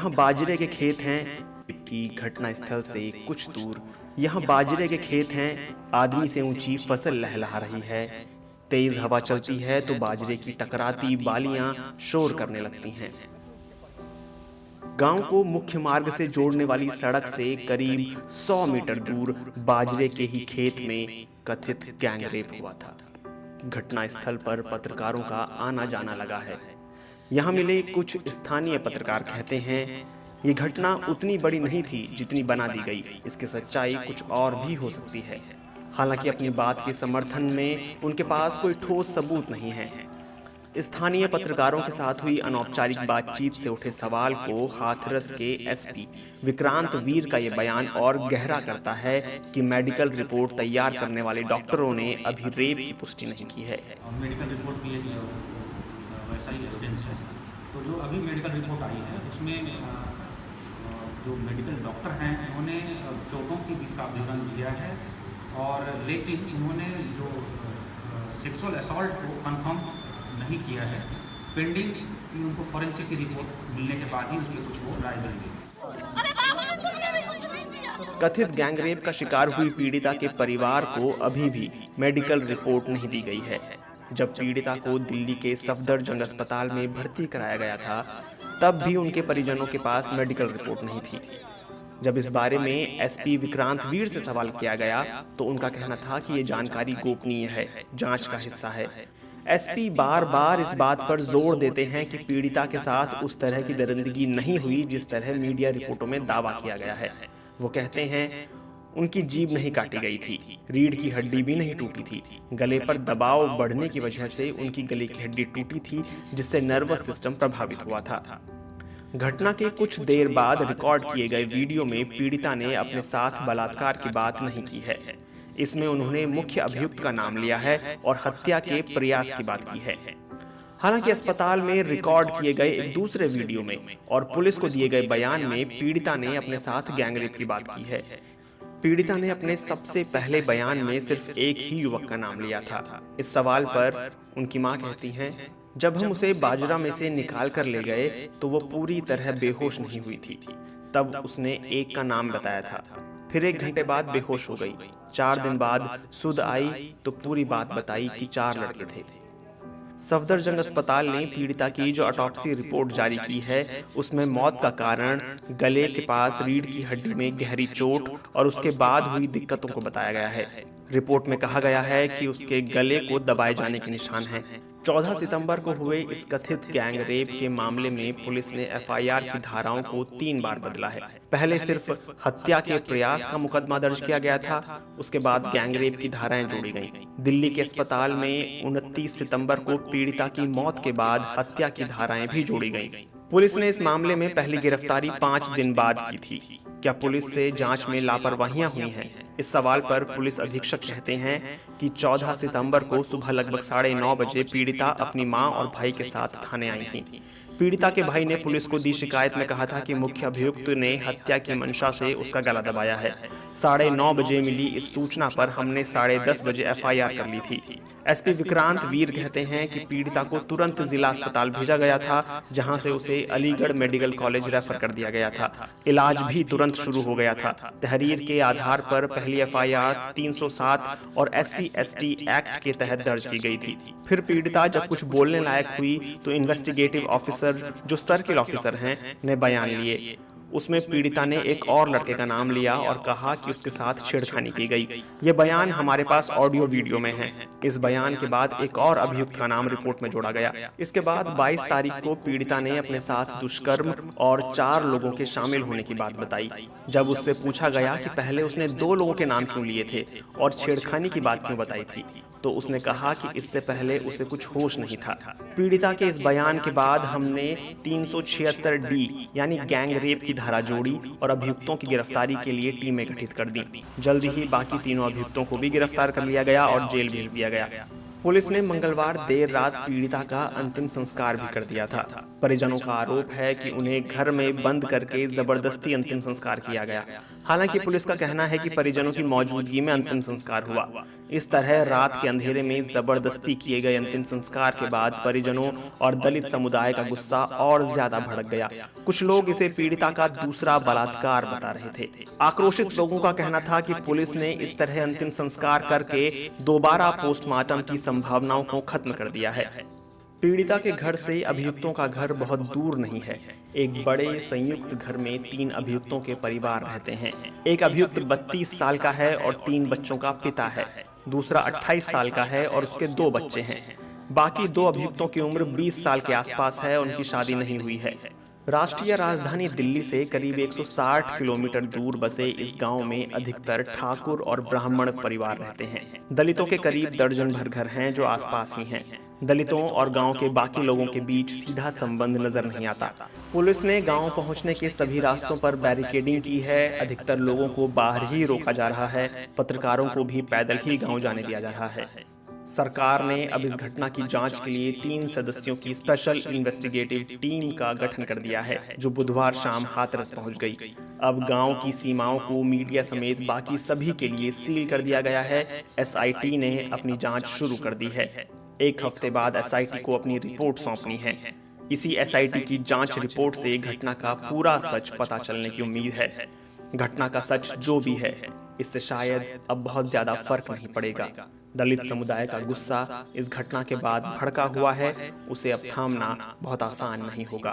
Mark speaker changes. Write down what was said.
Speaker 1: यहाँ बाजरे के खेत हैं की घटना स्थल से कुछ दूर। यहाँ बाजरे के खेत हैं, आदमी से ऊंची फसल लहलहा रही है। तेज हवा चलती है तो बाजरे की टकराती बालियां शोर करने लगती हैं। गांव को मुख्य मार्ग से जोड़ने वाली सड़क से करीब 100 मीटर दूर बाजरे के ही खेत में कथित गैंगरेप हुआ था। घटना स्थल पर पत्रकारों का आना जाना लगा है। यहाँ मिले कुछ स्थानीय पत्रकार कहते हैं ये घटना उतनी बड़ी नहीं थी जितनी बना दी गई, इसकी सच्चाई कुछ और भी हो सकती है। हालांकि अपनी बात के समर्थन में उनके पास कोई ठोस सबूत नहीं है। स्थानीय पत्रकारों के साथ हुई अनौपचारिक बातचीत से उठे सवाल को हाथरस के एसपी विक्रांत वीर का यह बयान और गहरा करता है कि मेडिकल रिपोर्ट तैयार करने वाले डॉक्टरों ने अभी रेप की पुष्टि नहीं की है।
Speaker 2: मेडिकल रिपोर्ट भी वैसा ही एविडेंस है। तो जो अभी मेडिकल रिपोर्ट आई है उसमें जो मेडिकल डॉक्टर हैं उन्होंने चोटों की भी का विवरण दिया है, और लेकिन इन्होंने जो सेक्सुअल असॉल्ट को कंफर्म नहीं किया है। पेंडिंग कि उनको फॉरेंसिक की रिपोर्ट मिलने के बाद ही उसमें कुछ वो राय देंगे।
Speaker 1: कथित गैंगरेप का शिकार हुई पीड़िता के परिवार को अभी भी मेडिकल रिपोर्ट नहीं दी गई है। जब पीड़िता को दिल्ली के सफदरजंग अस्पताल में भर्ती कराया गया था तब भी उनके परिजनों के पास मेडिकल रिपोर्ट नहीं थी। जब इस बारे में एसपी विक्रांत वीर से सवाल किया गया तो उनका कहना था कि ये जानकारी गोपनीय है, जांच का हिस्सा है। एसपी बार बार इस बात पर जोर देते हैं कि पीड़िता के साथ उस तरह की दरिंदगी नहीं हुई जिस तरह मीडिया रिपोर्टों में दावा किया गया है। वो कहते हैं उनकी जीभ नहीं काटी गई थी, रीढ़ की हड्डी भी नहीं टूटी थी, गले पर दबाव बढ़ने की वजह से उनकी गले की हड्डी टूटी थी जिससे नर्वस सिस्टम प्रभावित हुआ था। घटना के कुछ देर बाद रिकॉर्ड किए गए वीडियो में पीड़िता ने अपने साथ बलात्कार की बात नहीं की है। इसमें उन्होंने मुख्य अभियुक्त का नाम लिया है और हत्या के प्रयास की बात की है। हालांकि अस्पताल में रिकॉर्ड किए गए एक दूसरे वीडियो में और पुलिस को दिए गए बयान में पीड़िता ने अपने साथ गैंगरेप की बात की है। पीड़िता ने अपने सबसे पहले बयान में सिर्फ एक ही युवक का नाम लिया था। इस सवाल पर उनकी मां कहती हैं, जब हम उसे बाजरा में से निकाल कर ले गए तो वो पूरी तरह बेहोश नहीं हुई थी। तब उसने एक का नाम बताया था, फिर 1 घंटे बाद बेहोश हो गई। 4 दिन बाद सुध आई तो पूरी बात बताई कि 4 लड़के थे। सफदरजंग अस्पताल ने पीड़िता की जो ऑटोप्सी रिपोर्ट जारी की है उसमें मौत का कारण गले के पास रीढ़ की हड्डी में गहरी चोट और उसके बाद हुई दिक्कतों को बताया गया है। रिपोर्ट में कहा गया है कि उसके गले को दबाए जाने के निशान हैं। 14 सितंबर को हुए इस कथित गैंगरेप के मामले में पुलिस ने एफआईआर की धाराओं को 3 बार बदला है। पहले सिर्फ हत्या के प्रयास का मुकदमा दर्ज किया गया था, उसके बाद गैंगरेप की धाराएं जोड़ी गईं। दिल्ली के अस्पताल में 29 सितंबर को पीड़िता की मौत के बाद हत्या की धाराएं भी जोड़ी गईं। पुलिस ने इस मामले में पहली गिरफ्तारी 5 दिन बाद की थी। क्या पुलिस से जांच में लापरवाहियां हुई हैं? इस सवाल पर पुलिस अधीक्षक कहते हैं कि 14 सितंबर को सुबह लगभग 9:30 बजे पीड़िता अपनी मां और भाई के साथ थाने आई थी। पीड़िता के भाई ने पुलिस को दी शिकायत में कहा था कि मुख्य अभियुक्त ने हत्या की मंशा से उसका गला दबाया है। 9:30 बजे मिली इस सूचना पर हमने 10:30 बजे एफआईआर कर ली थी। एसपी विक्रांत वीर कहते हैं कि पीड़िता को तुरंत जिला अस्पताल भेजा गया था, जहां से उसे अलीगढ़ मेडिकल कॉलेज रेफर कर दिया गया था। इलाज भी तुरंत शुरू हो गया था। तहरीर के आधार पर पहली एफआईआर 307 और SC/ST एक्ट के तहत दर्ज की गई थी। फिर पीड़िता जब कुछ बोलने लायक हुई तो इन्वेस्टिगेटिव ऑफिसर जो सर्किल ऑफिसर हैं ने बयान लिए। उसमें पीड़िता ने एक और लड़के का नाम लिया और कहा कि उसके साथ छेड़खानी की गई। ये बयान हमारे पास ऑडियो वीडियो में है। इस बयान के बाद एक और अभियुक्त का नाम रिपोर्ट में जोड़ा गया। इसके बाद 22 तारीख को पीड़िता ने अपने साथ दुष्कर्म और 4 लोगों के शामिल होने की बात बताई। जब उससे पूछा गया कि पहले उसने 2 लोगों के नाम क्यों लिए थे और छेड़खानी की बात क्यों बताई थी, तो उसने कहा कि इससे पहले उसे कुछ होश नहीं था। पीड़िता के इस बयान के बाद हमने 376D यानी गैंग रेप की धारा जोड़ी और अभियुक्तों की गिरफ्तारी के लिए टीमें गठित कर दी। जल्दी ही बाकी तीनों अभियुक्तों को भी गिरफ्तार कर लिया गया और जेल भेज दिया गया। पुलिस ने मंगलवार देर रात पीड़िता का अंतिम संस्कार भी कर दिया था। परिजनों का आरोप है कि उन्हें घर में बंद करके जबरदस्ती अंतिम संस्कार किया गया। हालांकि पुलिस का कहना है कि परिजनों की मौजूदगी में अंतिम संस्कार हुआ। इस तरह रात के अंधेरे में जबरदस्ती किए गए अंतिम संस्कार के बाद परिजनों और दलित समुदाय का गुस्सा और ज्यादा भड़क गया। कुछ लोग इसे पीड़िता का दूसरा बलात्कार बता रहे थे। आक्रोशित लोगों का कहना था कि पुलिस ने इस तरह अंतिम संस्कार करके दोबारा पोस्टमार्टम की संभावनाओं को खत्म कर दिया है। पीड़िता के घर से अभियुक्तों का घर बहुत दूर नहीं है। एक बड़े संयुक्त घर में 3 अभियुक्तों के परिवार रहते हैं। एक अभियुक्त 32 साल का है और 3 बच्चों का पिता है। दूसरा 28 साल का है और उसके 2 बच्चे हैं। बाकी 2 अभियुक्तों की उम्र 20 साल के आसपास है। उनकी शादी नहीं हुई है। राष्ट्रीय राजधानी दिल्ली से करीब 160 किलोमीटर दूर बसे इस गांव में अधिकतर ठाकुर और ब्राह्मण परिवार रहते हैं। दलितों के करीब दर्जन भर घर हैं जो आसपास ही हैं। दलितों और गांव के बाकी लोगों के बीच सीधा संबंध नजर नहीं आता। पुलिस ने गांव पहुंचने के सभी रास्तों पर बैरिकेडिंग की है। अधिकतर लोगों को बाहर ही रोका जा रहा है। पत्रकारों को भी पैदल ही गांव जाने दिया जा रहा है। सरकार ने अब इस घटना की जांच के लिए 3 सदस्यों की स्पेशल इन्वेस्टिगेटिव टीम का गठन कर दिया है, जो बुधवार शाम हाथरस पहुंच गई। अब गांव की सीमाओं को मीडिया समेत बाकी सभी के लिए सील कर दिया गया है। एसआईटी ने अपनी जांच शुरू कर दी है। 1 हफ्ते बाद एसआईटी को अपनी रिपोर्ट सौंपनी है। इसी एसआईटी की जांच रिपोर्ट से घटना का पूरा सच पता चलने की उम्मीद है। घटना का सच जो भी है, इससे शायद अब बहुत ज्यादा फर्क नहीं पड़ेगा। दलित समुदाय का गुस्सा इस घटना के बाद भड़का हुआ है। उसे अब थामना बहुत आसान नहीं होगा।